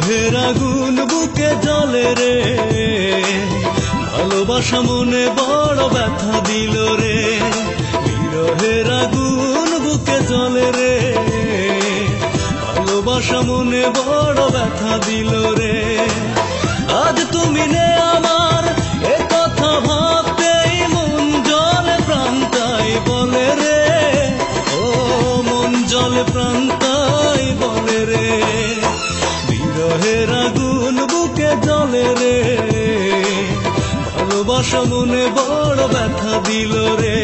বিরহের আগুন বুকে জ্বলে রে, ভালোবাসা মনে বড় ব্যথা দিল রে। বিরহের আগুন বুকে জ্বলে রে, ভালোবাসা মনে বড় ব্যথা দিল রে। আজ তুমি নে আমার, এ কথা ভাবতেই মন জলে প্রাণ তাই বলে রে। ও মন জলে প্রাণ তাই বলে রে। বিরহের আগুন বুকে জ্বলে রে, ভালোবাসা মনে বড় ব্যথা দিল রে।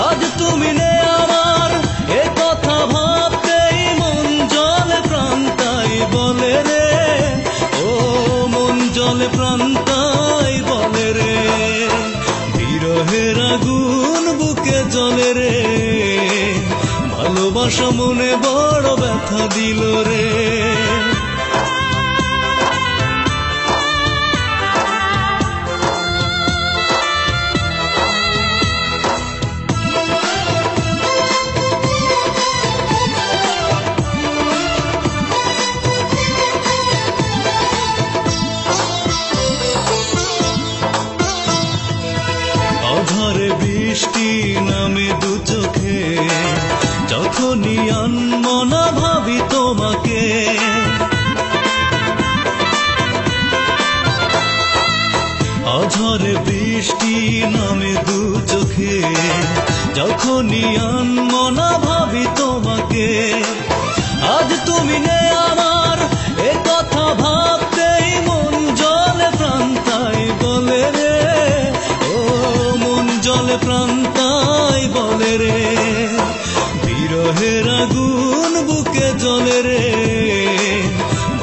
আজ তুমি নে আমার, এ কথা ভাবতেই মন জলে প্রাণ তাই বলে রে। ও মন জলে প্রাণ তাই বলে রে। বিরহের আগুন বুকে জ্বলে রে, ভালোবাসা মনে বড় ব্যথা দিল রে। আধারে বৃষ্টি নামে দু চোখে, যখনই আনমনা ভাবি তোমাকে। আধারে বৃষ্টি নামে দু চোখে, যখনই আনমনা ভাবি তোমাকে। আজ তুমি নে আমার, এ কথা ভাবতেই মন জলে প্রাণ তাই বলে রে। ও মন জলে প্রাণ তাই বলে রে। বিরহের আগুন বুকে জ্বলে রে,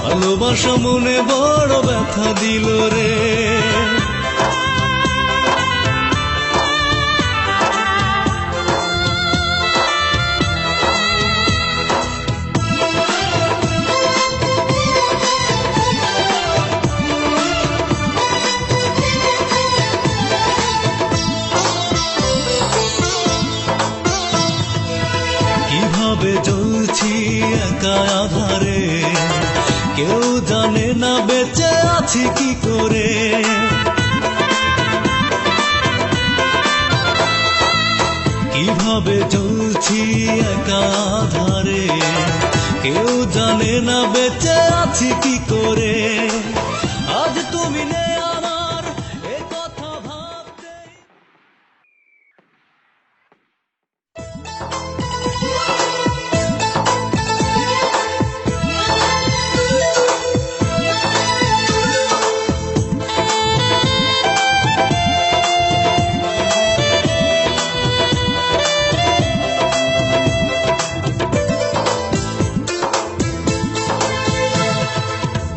ভালোবাসা মনে বড় ব্যথা দিল রে। কিভাবে জ্বলছি একা আধারে, কেউ জানে না বেঁচে আছি কি করে। কিভাবে জ্বলছি একা আধারে, কেউ জানে না বেঁচে আছি কি করে। আজ তুমি নে আমার, এ কথা ভাবতে।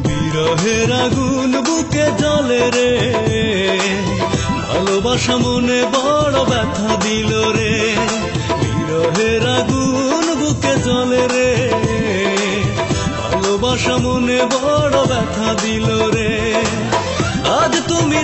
বিরহের আগুন বুকে জ্বলে রে, ভালোবাসা মনে বড় ব্যথা দিল রে। বিরহের আগুন বুকে জ্বলে রে, ভালোবাসা মনে বড় ব্যথা দিল রে। আজ তুমি